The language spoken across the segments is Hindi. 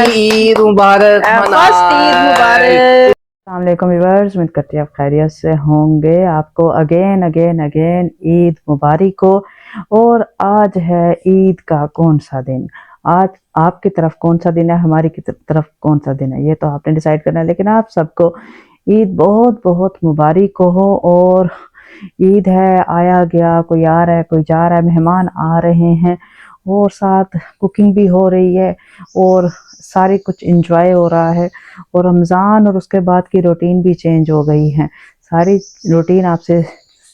ईद मुबारक अस्सलाम वालेकुम व्यूअर्स, उम्मीद करती हूँ आप खैरियत से होंगे। आपको अगेन ईद मुबारक हो। और आज है ईद का कौन सा दिन? आज आपकी तरफ कौन सा दिन है, हमारी की तरफ कौन सा दिन है, ये तो आपने डिसाइड करना है। लेकिन आप सबको ईद बहुत बहुत मुबारक हो। और ईद है, आया गया, कोई आ रहा है, कोई जा रहा है, मेहमान आ रहे हैं और साथ कुकिंग भी हो रही है और सारी कुछ इंजॉय हो रहा है। और रमज़ान और उसके बाद की रूटीन भी चेंज हो गई है। सारी रूटीन आपसे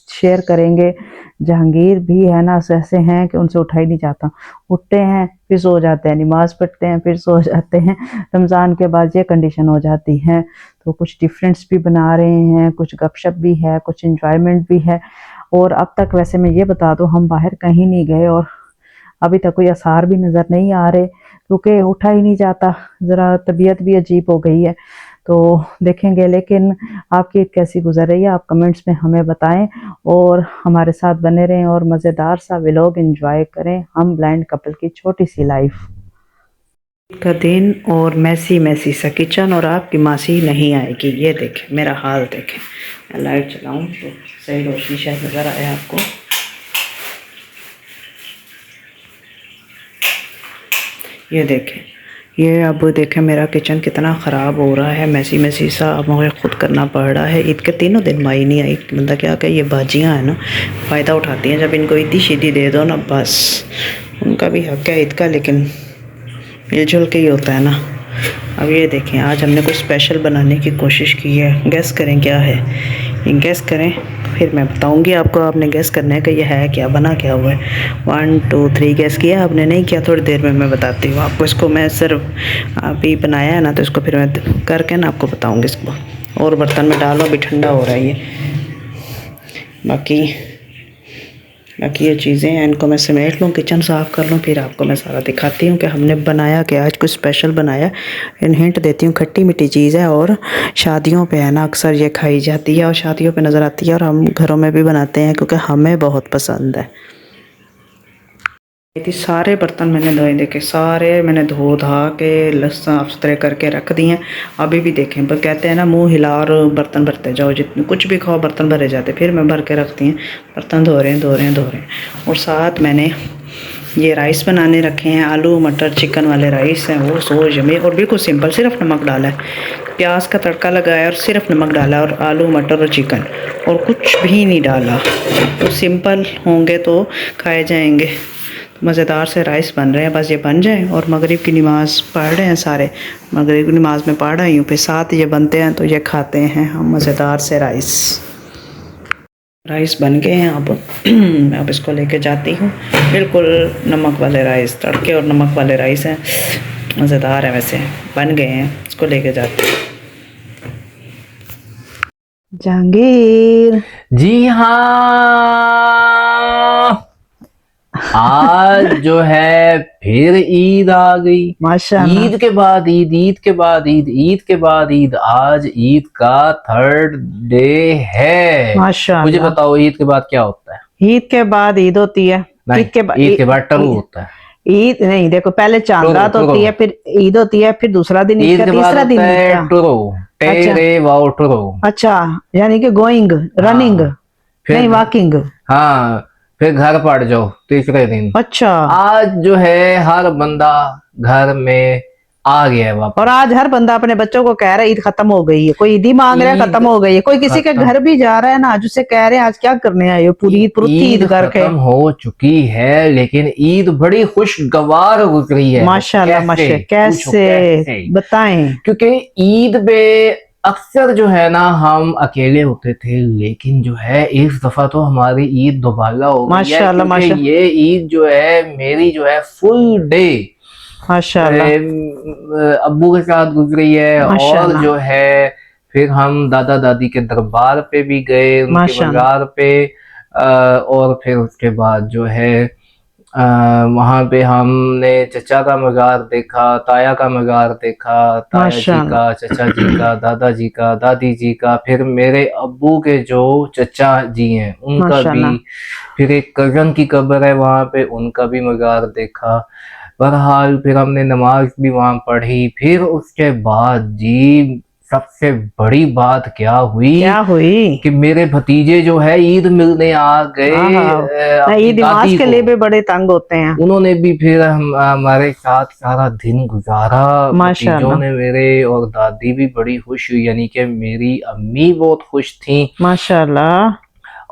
शेयर करेंगे। जहांगीर भी है ना, ऐसे हैं कि उनसे उठा ही नहीं जाता। उठते हैं फिर सो जाते हैं, नमाज पढ़ते हैं फिर सो जाते हैं। रमज़ान के बाद ये कंडीशन हो जाती है। तो कुछ डिफरेंस भी बना रहे हैं, कुछ गपशप भी है, कुछ इंजॉयमेंट भी है। और अब तक वैसे मैं ये बता दूं, हम बाहर कहीं नहीं गए और अभी तक कोई आसार भी नज़र नहीं आ रहे, क्योंकि उठा ही नहीं जाता। ज़रा तबीयत भी अजीब हो गई है, तो देखेंगे। लेकिन आपकी ईद कैसी गुजर रही है, आप कमेंट्स में हमें बताएं और हमारे साथ बने रहें और मज़ेदार सा व्लॉग एंजॉय करें, हम ब्लाइंड कपल की छोटी सी लाइफ का दिन। और मैसी मैसी सा किचन, और आपकी मासी नहीं आएगी। ये देखें मेरा हाल, देखें। मैं लाइट चलाऊं तो सही रोशनी शायद नज़र आए आपको। ये देखें, ये अब देखें मेरा किचन कितना ख़राब हो रहा है, मैसी मैसी सा। अब मुझे खुद करना पड़ रहा है। ईद के तीनों दिन माई नहीं आई। बंदा क्या कहे, ये बाजियाँ हैं ना, फ़ायदा उठाती हैं। जब इनको ईदी शीदी दे दो ना, बस उनका भी हक है ईद का, लेकिन मिलजुल के ही होता है ना। अब ये देखें, आज हमने कुछ स्पेशल बनाने की कोशिश की है। गैस करें क्या है ये, गैस करें फिर मैं बताऊंगी आपको। आपने गैस करना है कि ये है क्या, बना क्या हुआ है। 1 2 3 गैस किया आपने? नहीं किया, थोड़ी देर में मैं बताती हूँ आपको। इसको मैं सिर्फ अभी बनाया है ना, तो इसको फिर मैं करके ना आपको बताऊँगी इसको। और बर्तन में डालो, अभी ठंडा हो रहा है ये। बाकी ये चीज़ें हैं, इनको मैं समेट लूँ, किचन साफ़ कर लूँ, फिर आपको मैं सारा दिखाती हूँ कि हमने बनाया क्या। आज कुछ स्पेशल बनाया। इन हिंट देती हूँ, खट्टी मीठी चीज़ है और शादियों पे है ना अक्सर ये खाई जाती है और शादियों पे नज़र आती है, और हम घरों में भी बनाते हैं क्योंकि हमें बहुत पसंद है। ये सारे बर्तन मैंने धोए, देखे सारे मैंने धो धा के साफ सुथरे करके रख दिए हैं। अभी भी देखें, पर कहते हैं ना, मुंह हिला और बर्तन भरते जाओ, जितने कुछ भी खाओ बर्तन भरे जाते। फिर मैं भर के रखती हैं, बर्तन धो रहे हैं। और साथ मैंने ये राइस बनाने रखे हैं, आलू मटर चिकन वाले राइस हैं, वो सो जमे और बिल्कुल सिंपल। सिर्फ नमक डाला है, प्याज का तड़का लगाया और सिर्फ नमक डाला, और आलू मटर और चिकन, और कुछ भी नहीं डाला। तो सिंपल होंगे तो खाए जाएंगे। मज़ेदार से राइस बन रहे हैं, बस ये बन जाए। और मगरिब की नमाज़ पढ़ रहे हैं सारे। मगरिब की नमाज़ में पढ़ रही हूँ, फिर साथ ये बनते हैं तो ये खाते हैं हम मज़ेदार से राइस बन गए हैं। अब मैं अब इसको लेके जाती हूँ। बिल्कुल नमक वाले राइस, तड़के और नमक वाले राइस हैं, मज़ेदार है। वैसे बन गए हैं, इसको लेके जाती हूँ। जहांगीर जी हाँ, आज जो है फिर ईद आ गई। माशाल्लाह। ईद के बाद ईद, ईद के बाद ईद, ईद के बाद ईद। आज ईद का 3rd डे है। माशाल्लाह। मुझे बताओ ईद के बाद क्या होता है? ईद के बाद ईद होती है। नहीं, ईद के बाद टरू होता है। ईद नहीं, देखो पहले चांद रात होती है, फिर ईद होती है, फिर दूसरा दिन ईद का, के बाद तीसरा दिन होता ईद है का। टुरो, टेरे वाओ टुरो। अच्छा, यानी कि गोइंग, रनिंग, नहीं वॉकिंग। हाँ, फिर घर पड़ जाओ तीसरे दिन। अच्छा, आज जो है हर बंदा घर में आ गया है वापस। और आज हर बंदा अपने बच्चों को कह रहा है ईद खत्म हो गई है। कोई ईद ही मांग रहा है, खत्म हो गई है। कोई किसी के घर भी जा रहा है ना, आज उसे कह रहे हैं आज क्या करने आए हो, पूरी ईद करके। खत्म हो चुकी है, लेकिन ईद बड़ी खुशगवार गुजरी है। माशाल्लाह माशाल्लाह। कैसे बताएं? क्योंकि ईद पे अक्सर जो है ना हम अकेले होते थे, लेकिन जो है इस दफा तो हमारी ईद दोबाला हो गई है। माशाल्लाह क्योंकि माशाल्लाह। ये ईद जो है मेरी जो है फुल डे माशाल्लाह अब्बू के साथ गुजरी है। और माशाल्लाह जो है फिर हम दादा दादी के दरबार पे भी गए, उनके मज़ार पे। और फिर उसके बाद जो है वहाँ पे हमने चचा का मज़ार देखा, ताया का मज़ार देखा, ताया जी का, चचा जी का, दादाजी का, दादी जी का। फिर मेरे अब्बू के जो चचा जी हैं उनका भी। फिर एक कज़न की कब्र है वहाँ पे, उनका भी मज़ार देखा। बहरहाल फिर हमने नमाज भी वहां पढ़ी। फिर उसके बाद जी सबसे बड़ी बात क्या हुई कि मेरे भतीजे जो है ईद मिलने आ गए अपनी ईद नमाज दादी के को। लिए भी बड़े तंग होते हैं। उन्होंने भी फिर हमारे साथ सारा दिन गुजारा। भतीजों माशाल्लाह ने मेरे, और दादी भी बड़ी खुश हुई, यानी कि मेरी अम्मी बहुत खुश थी। माशाल्लाह।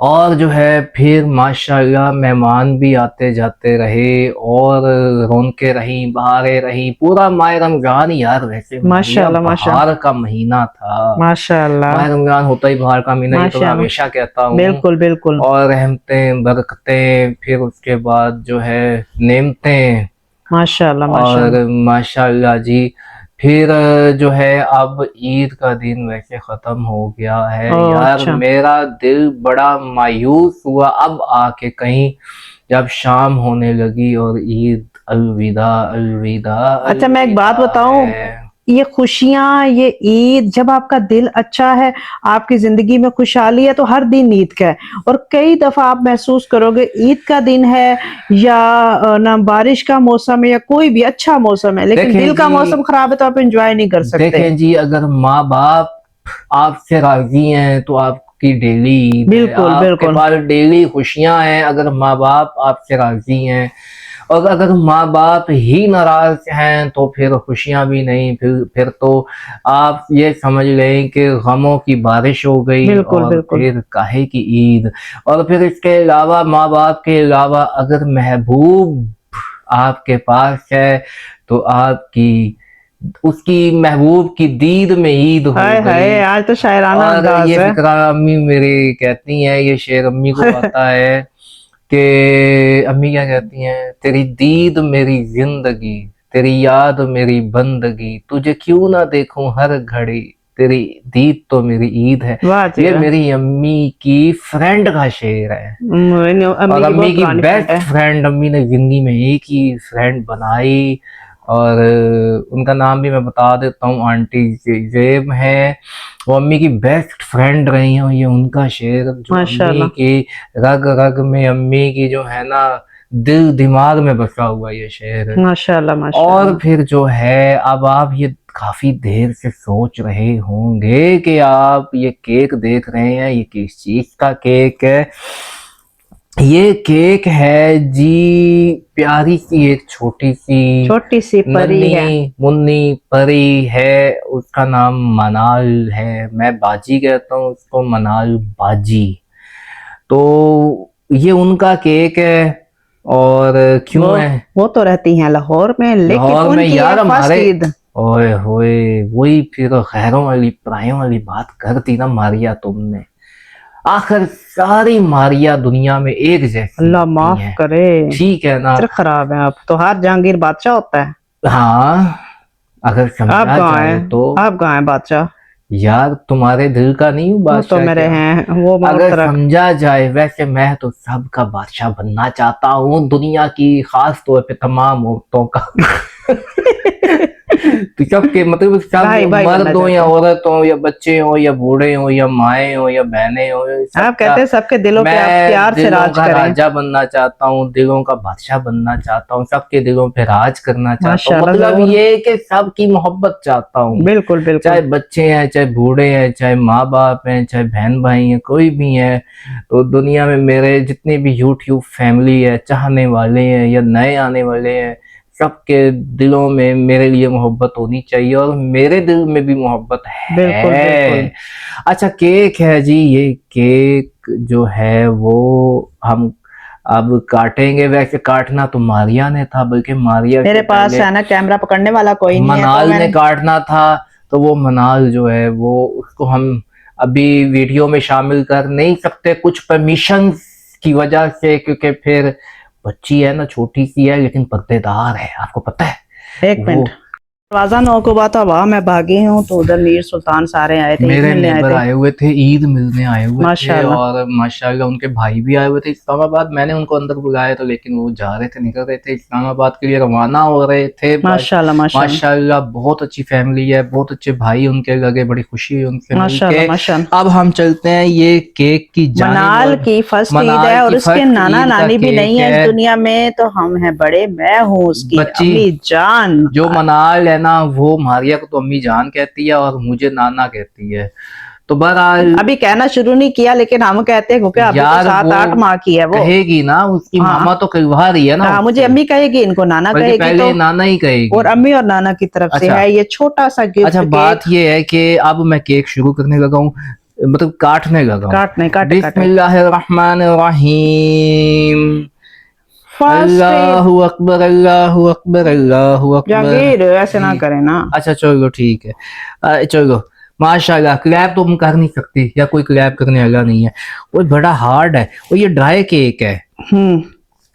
और जो है फिर माशाल्लाह मेहमान भी आते जाते रहे और रौनकें रही, बहारें रही। पूरा माह रमजान यार वैसे माशाल्लाह माशाल्लाह बहार का महीना था। माशाल्लाह माह रमजान होता ही बहार का महीना, ये तो मैं माशाल्लाह। हमेशा कहता हूँ। बिल्कुल बिल्कुल। और रहमतें, बरकतें, फिर उसके बाद जो है नेमतें। माशाल्लाह माशाल्लाह। और माशाल्लाह जी फिर जो है अब ईद का दिन वैसे ख़त्म हो गया है यार। अच्छा मेरा दिल बड़ा मायूस हुआ अब आके कहीं, जब शाम होने लगी और ईद अलविदा अलविदा अच्छा, मैं एक बात अलविदा बताऊं, है। ये खुशियां, ये ईद, जब आपका दिल अच्छा है, आपकी जिंदगी में खुशहाली है, तो हर दिन ईद का है। और कई दफा आप महसूस करोगे ईद का दिन है या ना बारिश का मौसम है या कोई भी अच्छा मौसम है, लेकिन देखें दिल का जी, मौसम खराब है तो आप एंजॉय नहीं कर सकते। देखें जी, अगर माँ बाप आपसे राजी हैं तो आपकी डेली ईद है, बिल्कुल आपके बिल्कुल पास डेली खुशियां हैं अगर माँ बाप आपसे राजी हैं। और अगर माँ बाप ही नाराज हैं तो फिर खुशियां भी नहीं, फिर तो आप ये समझ लें कि गमों की बारिश हो गई बिल्कुल और बिल्कुल। फिर काहे की ईद। और फिर इसके अलावा माँ बाप के अलावा अगर महबूब आपके पास है तो आपकी उसकी महबूब की दीद में ईद हो हाय हाय, गई। आज तो शायराना और अंदाज ये है। फिक्रा अम्मी मेरी कहती हैं, ये शेर अम्मी को आता है कि अम्मी क्या कहती हैं, तेरी दीद मेरी जिंदगी, तेरी याद मेरी बंदगी, तुझे क्यों ना देखूं हर घड़ी, तेरी दीद तो मेरी ईद है। वाह जी ये वाह। मेरी अम्मी की फ्रेंड का शेर है। और अम्मी की अम्मी बहुत की पुरानी फ्रेंड बेस्ट है। फ्रेंड, अम्मी ने जिंदगी में एक ही फ्रेंड बनाई। और उनका नाम भी मैं बता देता हूँ, आंटी जेब है। वो अम्मी की बेस्ट फ्रेंड रही हैं। ये उनका शेर जो अम्मी माशाल्लाह की रग रग में, अम्मी की जो है ना दिल दिमाग में बसा हुआ ये शेर है। माशाल्लाह और माशाल्लाह। फिर जो है अब आप ये काफी देर से सोच रहे होंगे कि आप ये केक देख रहे हैं, ये किस चीज का केक है। ये केक है जी प्यारी सी एक छोटी सी परी है। नन्ही मुन्नी परी है। उसका नाम मनाल है, मैं बाजी कहता हूँ उसको, मनाल बाजी। तो ये उनका केक है। और वो क्यों है वो तो रहती हैं लाहौर में, लेकिन लाहौर में उनकी है यार फर्स्ट हमारे, ईद। ओए होए, वही फिर खैरों वाली परायों वाली बात कर दी ना मारिया तुमने। आखिर सारी मारिया दुनिया में एक जैसी अल्लाह होती माफ हैं, करे। ठीक है ना। इतना खराब है आप तो, हर जहांगीर बादशाह होता है। हाँ, अगर आप समझा कहाँ जाए हैं? तो। आप कहाँ हैं बादशाह? यार तुम्हारे दिल का नहीं हूँ वो तो बादशाह मेरे क्या। हैं, वो मोर अगर तरक। समझा जाए, वैसे मैं तो सबका बादशाह बनना चाहता हूँ, दुनिया की, खास तौर पे तमाम औरतों का। तो सबके मतलब सब, भाई भाई बनना मर्द हो चाहते या हैं। औरत हो या बच्चे हो या बूढ़े हो या माएँ हो या बहनें हो, आप सबका कहते हैं सबके दिलों पे आप मैं प्यार से दिलों राज का करें। राजा बनना चाहता हूँ, दिलों का बादशाह बनना चाहता हूँ, सबके दिलों पे राज करना चाहता हूँ। माशाल्लाह मतलब जरूर। ये कि सबकी मोहब्बत चाहता हूँ। बिल्कुल चाहे बिल्कुल। बच्चे हैं, चाहे बूढ़े हैं, चाहे माँ बाप हैं, चाहे बहन भाई हैं, कोई भी है। तो दुनिया में मेरे जितने भी यूट्यूब फैमिली है, चाहने वाले हैं या नए आने वाले हैं, सबके दिलों में मेरे लिए मोहब्बत होनी चाहिए और मेरे दिल में भी मोहब्बत बिल्कुल बिल्कुल। है। अच्छा, केक है जी। ये केक जो है वो हम अब काटेंगे। वैसे काटना तो मारिया ने था, बल्कि मारिया मेरे से पास पहले है ना कैमरा पकड़ने वाला कोई नहीं है, तो मनाल ने मैंने। काटना था। तो वो मनाल जो है वो, उसको हम अभी वीडियो में शामिल कर नहीं सकते कुछ परमिशंस की वजह से, क्योंकि फिर बच्ची है ना, छोटी सी है लेकिन पर्देदार है, आपको पता है एक वो। मिनट। दरवाजा 9 को बात हुआ, मैं भागी हूँ तो उधर मीर सुल्तान सारे आए थे, ईद मेरे मिलने आए नेबर थे। आए हुए थे, ईद मिलने आए हुए थे, माशाल्लाह। और माशाल्लाह उनके भाई भी आए हुए थे इस्लामाबाद। मैंने उनको अंदर बुलाया तो, लेकिन वो जा रहे थे, निकल रहे थे, इस्लामाबाद के लिए रवाना हो रहे थे। माशाल्लाह माशाल्लाह माशाल्लाह बहुत अच्छी फैमिली है, बहुत अच्छे भाई उनके लगे, बड़ी खुशी हुई उनसे माशाल्लाह मिलके। माशाल्लाह। अब हम चलते हैं ये केक की जानिब, मनाल और की फर्स्ट ईद मनाल है और की उसके फर्स्ट नाना ईद का नानी भी केक नहीं है इस है। दुनिया में, तो हम हैं बड़े, मैं हूँ उसकी बच्ची अम्मी जान। जो मनाल है ना, वो मारिया को तो अम्मी जान कहती है और मुझे नाना कहती है। तो बहरहाल अभी कहना शुरू नहीं किया, लेकिन हम कहते हैं क्योंकि अभी तो यार 7-8 माह की है वो। कहेगी ना, उसकी हाँ मामा तो कहवा रही है ना हाँ, मुझे उससे। अम्मी कहेगी, इनको नाना बल्कि कहेगी, पहले तो नाना ही कहेगी। और अम्मी और नाना की तरफ से अच्छा है ये छोटा सा गिफ्ट अच्छा, केक। बात ये है कि अब मैं केक शुरू करने लगा हूँ, मतलब काटने लगा हूँ। काटने काटे काटे। बिस्मिल्लाहिर्रहमानिर्रहीम। फर्स्ट अल्लाहु अकबर, अल्लाहु अकबर, अल्लाहु अकबर। जहांगीर ऐसे ना जी करे ना। अच्छा चलो ठीक है। चलो माशाल्लाह। क्लैप तो हम कर नहीं सकती, या कोई क्लैप करने वाला नहीं है, वो बड़ा हार्ड है। और ये ड्राई केक है,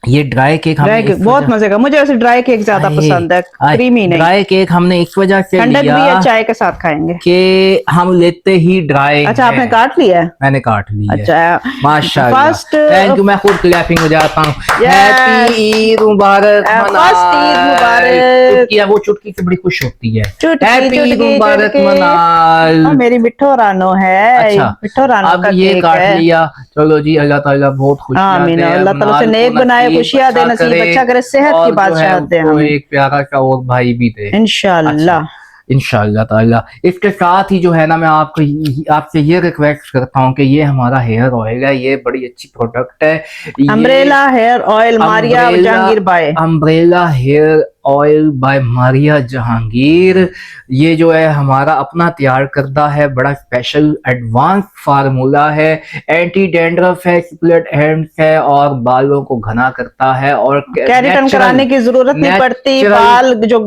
ये ड्राई केक हमने ड्राई केक बहुत मजे का, मुझे वैसे ड्राई केक ज्यादा पसंद है, क्रीमी नहीं। ड्राई केक हमने इस वजह से ठंडक लिया भी है, चाय के साथ खाएंगे। कि हम लेते ही ड्राई अच्छा है। आपने काट लिया है? मैंने काट ली है। अच्छा माशाल्लाह, फर्स्ट थैंक यू। मैं खुद क्लैपिंग हो जाता हूँ। हैप्पी ईद मुबारक। फर्स्ट ईद मुबारक। चुटकी है, वो चुटकी से बड़ी खुश होती है। चुटकी हैप्पी ईद चुटकी मुबारक चुटकी। मनाल। मेरी मिठो रानो है। अच्छा मिठो रानो अब का ये केक काट है। लिया। चलो जी, अल्लाह ताला बहुत खुशियां आमीन, दे, अल्लाह ताला से मनाल को नेक बनाए, नसीब खुशियां दे, अच्छा नसीब करे, अच्छा करे, सेहत की और जो है बादशाह दे उसको हमें एक प्यारा सा और भाई भी दे इंशाल्लाह। अच्छा इंशाल्लाह ताला। इसके साथ ही जो है ना, मैं आपसे ये रिक्वेस्ट करता हूँ कि ये हमारा हेयर ऑयल है, ये बड़ी अच्छी प्रोडक्ट है। Umbrella hair oil Maria Jahangir by. Umbrella hair oil by Maria Jahangir. ये जो है हमारा अपना तैयार करदा है, बड़ा स्पेशल एडवांस फार्मूला है। एंटी डैंड्रफ है, स्प्लिट एंड्स है, और बालों को घना करता है, और केराटिन कराने की जरूरत नहीं पड़ती। बाल जो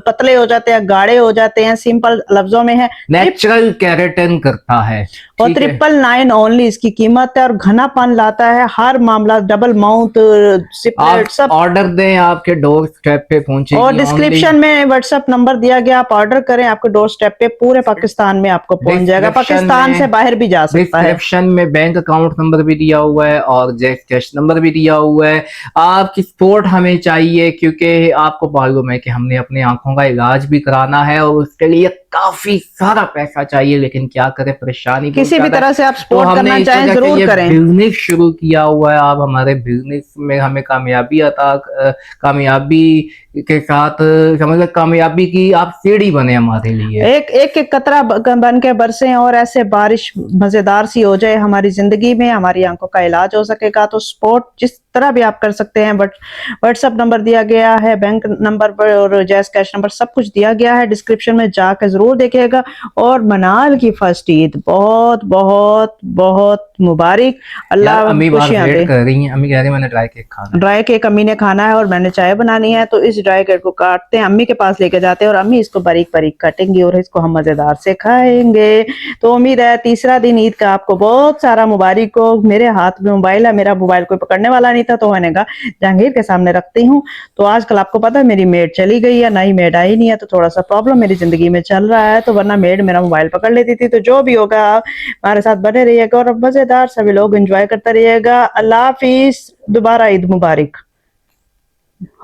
पतले हो जाते हैं, गाढ़े हो जाते हैं, सिंपल लफ्जों में है नेचुरल केराटिन करता है। और 999 ओनली इसकी कीमत है, और घनापन लाता है, हर मामला डबल माउथ आप सब। ऑर्डर दें, आपके डोर स्टेप पे पहुंचेगी। और डिस्क्रिप्शन में व्हाट्सएप नंबर दिया गया, आप ऑर्डर करें, आपके डोर स्टेप पे पूरे पाकिस्तान में आपको पहुंच जाएगा, पाकिस्तान से बाहर भी जा सकता है। डिस्क्रिप्शन में बैंक अकाउंट नंबर भी दिया हुआ है और जैक कैश नंबर भी दिया हुआ है। आपकी सपोर्ट हमें चाहिए, क्योंकि आपको मालूम है कि हमने अपनी आंखों का इलाज भी कराना है, और उसके लिए काफी सारा पैसा चाहिए, लेकिन क्या करें, परेशानी किसी भी तरह से आप सपोर्ट करना चाहें जरूर करें। बिजनेस शुरू किया हुआ है, आप हमारे बिजनेस में हमें कामयाबी के साथ समझ, कामयाबी की आप सीढ़ी बने हमारे लिए। एक एक एक कतरा बन के बरसे, और ऐसे बारिश मजेदार सी हो जाए हमारी जिंदगी में, हमारी आंखों का इलाज हो सकेगा। तो सपोर्ट जिस तरह भी आप कर सकते हैं, बट व्हाट्सएप नंबर दिया गया है, बैंक नंबर पर और जैस कैश नंबर सब कुछ दिया गया है, डिस्क्रिप्शन में जाकर जरूर देखिएगा। और मनाल की फर्स्ट ईद बहुत बहुत बहुत मुबारक। अल्लाह खुशियां दे। कर रही हैं, अम्मी कह रही है मैंने ड्राई केक खाना। ड्राई केक अम्मी ने खाना है और मैंने चाय बनानी है, तो इस ड्राई केक को काटते हैं, अम्मी के पास लेके जाते हैं, और अम्मी इसको बारीक बारीक काटेंगी और इसको हम मजेदार से खाएंगे। तो उम्मीद है तीसरा दिन ईद का आपको बहुत सारा मुबारक हो। मेरे हाथ में मोबाइल है, मेरा मोबाइल कोई पकड़ने वाला नहीं था, तो मैंने कहा जहांगीर के सामने रखती हूँ। तो आजकल आपको पता है मेरी मेड चली गई है, नई मेड आई नहीं है, तो थोड़ा सा प्रॉब्लम मेरी जिंदगी में चल रहा है, तो वरना मेड मेरा मोबाइल पकड़ लेती थी। तो जो भी होगा हमारे साथ बने रहिएगा और मजेदार सभी लोग एंजॉय करते रहिएगा। अल्लाह हाफिज, दोबारा ईद मुबारक।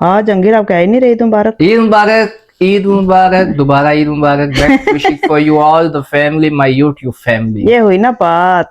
हाँ जहांगीर आप कह ही नहीं रही ईद मुबारक। ईद मुबारक, ईद मुबारक, दोबारा ईद मुबारक। Best wishes for you all the family, my YouTube family. ये हुई ना बात।